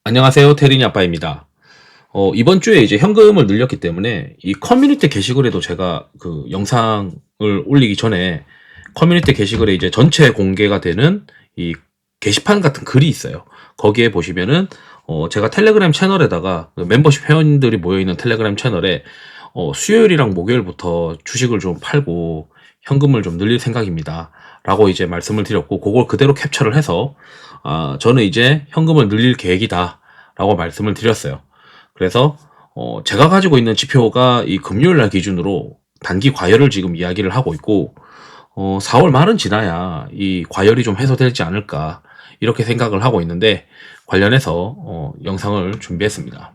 안녕하세요. 테린이 아빠입니다. 이번 주에 이제 현금을 늘렸기 때문에 이 커뮤니티 게시글에도 제가 그 영상을 올리기 전에 커뮤니티 게시글에 이제 전체 공개가 되는 이 게시판 같은 글이 있어요. 거기에 보시면은 제가 텔레그램 채널에다가 그 멤버십 회원들이 모여있는 텔레그램 채널에 수요일이랑 목요일부터 주식을 좀 팔고 현금을 좀 늘릴 생각입니다. 라고 이제 말씀을 드렸고, 그걸 그대로 캡처를 해서 저는 이제 현금을 늘릴 계획이다 라고 말씀을 드렸어요. 그래서 제가 가지고 있는 지표가 이 금요일 날 기준으로 단기 과열을 지금 이야기를 하고 있고, 4월 말은 지나야 이 과열이 좀 해소되지 않을까 이렇게 생각을 하고 있는데, 관련해서 영상을 준비했습니다.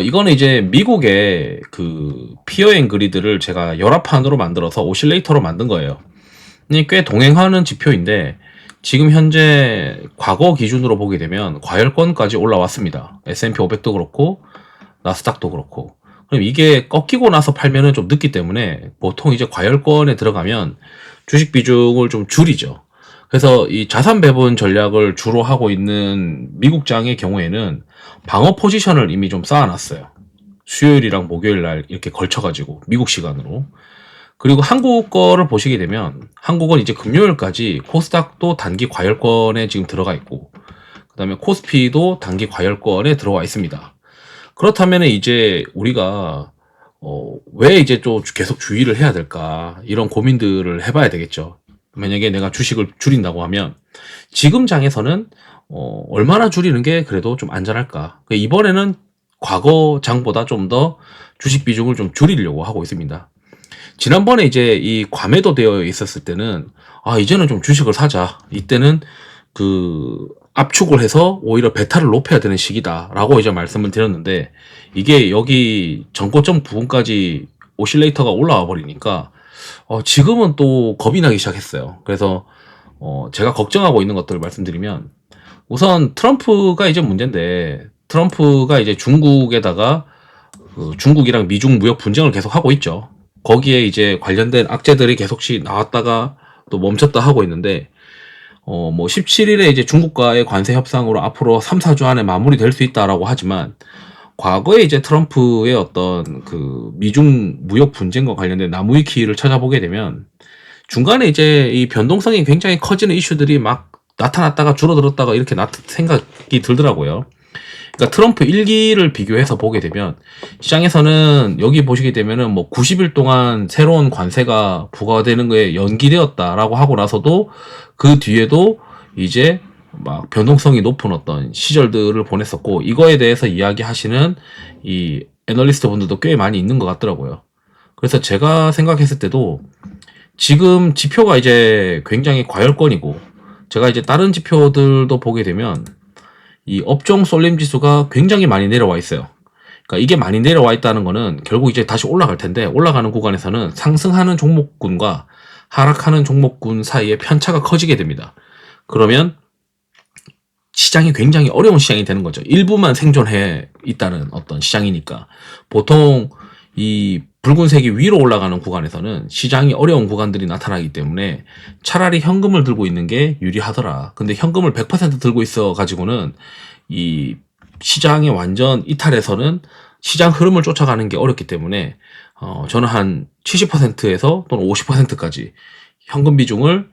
이거는 이제 미국의 그 피어 앤 그리드를 제가 열합판으로 만들어서 오실레이터로 만든 거예요. 꽤 동행하는 지표인데, 지금 현재 과거 기준으로 보게 되면 과열권까지 올라왔습니다. S&P 500도 그렇고 나스닥도 그렇고. 그럼 이게 꺾이고 나서 팔면은 좀 늦기 때문에 보통 이제 과열권에 들어가면 주식 비중을 좀 줄이죠. 그래서 이 자산 배분 전략을 주로 하고 있는 미국장의 경우에는 방어 포지션을 이미 좀 쌓아놨어요. 수요일이랑 목요일 날 이렇게 걸쳐가지고 미국 시간으로. 그리고 한국 거를 보시게 되면 한국은 이제 금요일까지 코스닥도 단기 과열권에 지금 들어가 있고, 그 다음에 코스피도 단기 과열권에 들어와 있습니다. 그렇다면 이제 우리가 왜 이제 또 계속 주의를 해야 될까, 이런 고민들을 해봐야 되겠죠. 만약에 내가 주식을 줄인다고 하면 지금 장에서는 얼마나 줄이는 게 그래도 좀 안전할까. 이번에는 과거 장보다 좀 더 주식 비중을 좀 줄이려고 하고 있습니다. 지난번에 이제 이 과매도되어 있었을 때는 이제는 좀 주식을 사자, 이때는 그 압축을 해서 오히려 베타를 높여야 되는 시기다라고 이제 말씀을 드렸는데, 이게 여기 전고점 부분까지 오실레이터가 올라와 버리니까 지금은 또 겁이 나기 시작했어요. 그래서 제가 걱정하고 있는 것들을 말씀드리면, 우선 트럼프가 이제 문제인데, 트럼프가 이제 중국에다가 중국이랑 미중 무역 분쟁을 계속 하고 있죠. 거기에 이제 관련된 악재들이 계속씩 나왔다가 또 멈췄다 하고 있는데, 뭐 17일에 이제 중국과의 관세 협상으로 앞으로 3, 4주 안에 마무리될 수 있다라고 하지만, 과거에 이제 트럼프의 어떤 그 미중 무역 분쟁과 관련된 나무위키를 찾아보게 되면 중간에 이제 이 변동성이 굉장히 커지는 이슈들이 막 나타났다가 줄어들었다가 이렇게 생각이 들더라고요. 그러니까 트럼프 1기를 비교해서 보게 되면 시장에서는 여기 보시게 되면은 뭐 90일 동안 새로운 관세가 부과되는 거에 연기되었다라고 하고 나서도 그 뒤에도 이제 막 변동성이 높은 어떤 시절들을 보냈었고, 이거에 대해서 이야기하시는 이 애널리스트 분들도 꽤 많이 있는 것 같더라고요. 그래서 제가 생각했을 때도 지금 지표가 이제 굉장히 과열권이고, 제가 이제 다른 지표들도 보게 되면 이 업종 쏠림 지수가 굉장히 많이 내려와 있어요. 그러니까 이게 많이 내려와 있다는 거는 결국 이제 다시 올라갈 텐데, 올라가는 구간에서는 상승하는 종목군과 하락하는 종목군 사이에 편차가 커지게 됩니다. 그러면 시장이 굉장히 어려운 시장이 되는 거죠. 일부만 생존해 있다는 어떤 시장이니까. 보통 이 붉은색이 위로 올라가는 구간에서는 시장이 어려운 구간들이 나타나기 때문에 차라리 현금을 들고 있는 게 유리하더라. 근데 현금을 100% 들고 있어 가지고는 이 시장에 완전 이탈해서는 시장 흐름을 쫓아가는 게 어렵기 때문에 저는 한 70%에서 또는 50%까지 현금 비중을,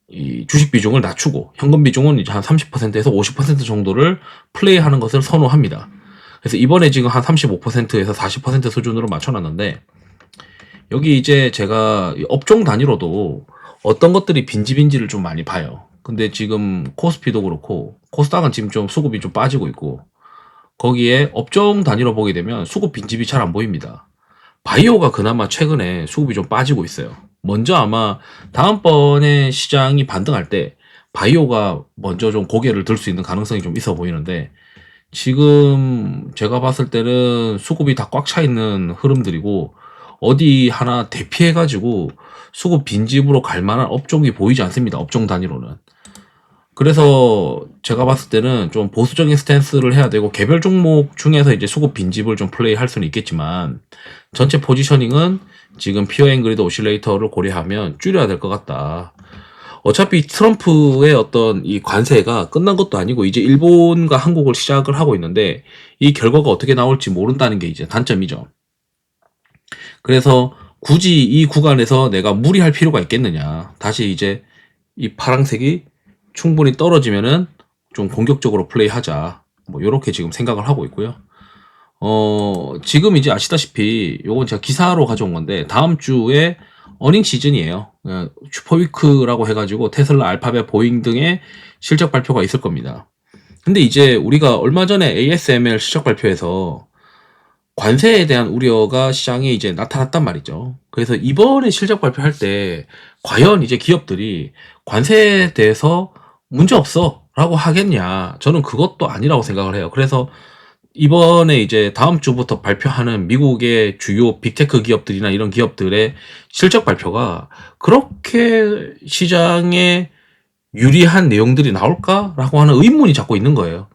이 주식 비중을 낮추고 현금 비중은 이제 한 30%에서 50% 정도를 플레이하는 것을 선호합니다. 그래서 이번에 지금 한 35%에서 40% 수준으로 맞춰놨는데, 여기 이제 제가 업종 단위로도 어떤 것들이 빈지빈지를 좀 많이 봐요. 근데 지금 코스피도 그렇고 코스닥은 지금 좀 수급이 좀 빠지고 있고, 거기에 업종 단위로 보게 되면 수급 빈집이 잘 안 보입니다. 바이오가 그나마 최근에 수급이 좀 빠지고 있어요. 먼저 아마 다음번에 시장이 반등할 때 바이오가 먼저 좀 고개를 들 수 있는 가능성이 좀 있어 보이는데, 지금 제가 봤을 때는 수급이 다 꽉 차 있는 흐름들이고, 어디 하나 대피해가지고 수급 빈집으로 갈 만한 업종이 보이지 않습니다. 업종 단위로는. 그래서 제가 봤을 때는 좀 보수적인 스탠스를 해야 되고, 개별 종목 중에서 이제 수급 빈집을 좀 플레이할 수는 있겠지만, 전체 포지셔닝은 지금 피어 앤 그리드 오실레이터를 고려하면 줄여야 될 것 같다. 어차피 트럼프의 어떤 이 관세가 끝난 것도 아니고 이제 일본과 한국을 시작을 하고 있는데 이 결과가 어떻게 나올지 모른다는 게 이제 단점이죠. 그래서 굳이 이 구간에서 내가 무리할 필요가 있겠느냐. 다시 이제 이 파랑색이 충분히 떨어지면은 좀 공격적으로 플레이하자. 뭐 요렇게 지금 생각을 하고 있고요. 지금 이제 아시다시피 요건 제가 기사로 가져온 건데 다음 주에 어닝 시즌이에요. 슈퍼위크라고 해가지고 테슬라, 알파벳, 보잉 등의 실적 발표가 있을 겁니다. 근데 이제 우리가 얼마 전에 ASML 실적 발표에서 관세에 대한 우려가 시장에 이제 나타났단 말이죠. 그래서 이번에 실적 발표할 때 과연 이제 기업들이 관세에 대해서 문제 없어 라고 하겠냐. 저는 그것도 아니라고 생각을 해요. 그래서 이번에 이제 다음 주부터 발표하는 미국의 주요 빅테크 기업들이나 이런 기업들의 실적 발표가 그렇게 시장에 유리한 내용들이 나올까라고 하는 의문이 자꾸 있는 거예요.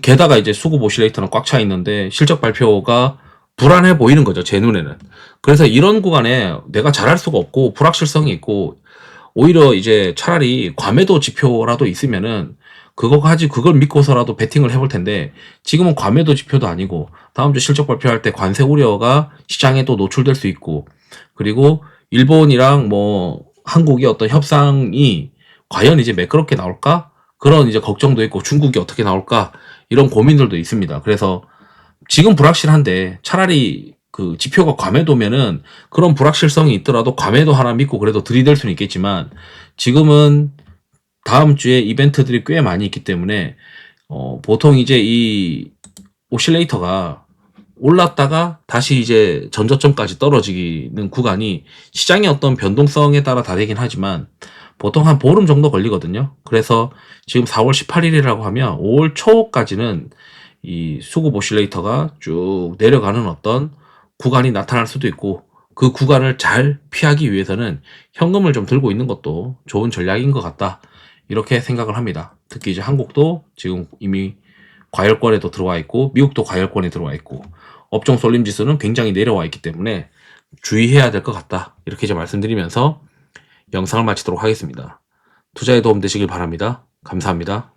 게다가 이제 수급 오실레이터는 꽉 차 있는데 실적 발표가 불안해 보이는 거죠, 제 눈에는. 그래서 이런 구간에 내가 잘할 수가 없고 불확실성이 있고 오히려 이제 차라리 과매도 지표라도 있으면은 그걸 믿고서라도 베팅을 해볼 텐데 지금은 과매도 지표도 아니고 다음 주 실적 발표할 때 관세 우려가 시장에 또 노출될 수 있고 그리고 일본이랑 뭐 한국의 어떤 협상이 과연 이제 매끄럽게 나올까? 그런 이제 걱정도 있고 중국이 어떻게 나올까? 이런 고민들도 있습니다. 그래서 지금 불확실한데 차라리 그 지표가 과매도면은 그런 불확실성이 있더라도 과매도 하나 믿고 그래도 들이댈 수는 있겠지만 지금은 다음 주에 이벤트들이 꽤 많이 있기 때문에 보통 이제 이 오실레이터가 올랐다가 다시 이제 전저점까지 떨어지는 구간이 시장의 어떤 변동성에 따라 다르긴 하지만 보통 한 보름 정도 걸리거든요. 그래서 지금 4월 18일이라고 하면 5월 초까지는 이 수급 오실레이터가 쭉 내려가는 어떤 구간이 나타날 수도 있고 그 구간을 잘 피하기 위해서는 현금을 좀 들고 있는 것도 좋은 전략인 것 같다. 이렇게 생각을 합니다. 특히 이제 한국도 지금 이미 과열권에도 들어와 있고 미국도 과열권에 들어와 있고 업종 쏠림 지수는 굉장히 내려와 있기 때문에 주의해야 될 것 같다. 이렇게 이제 말씀드리면서 영상을 마치도록 하겠습니다. 투자에 도움 되시길 바랍니다. 감사합니다.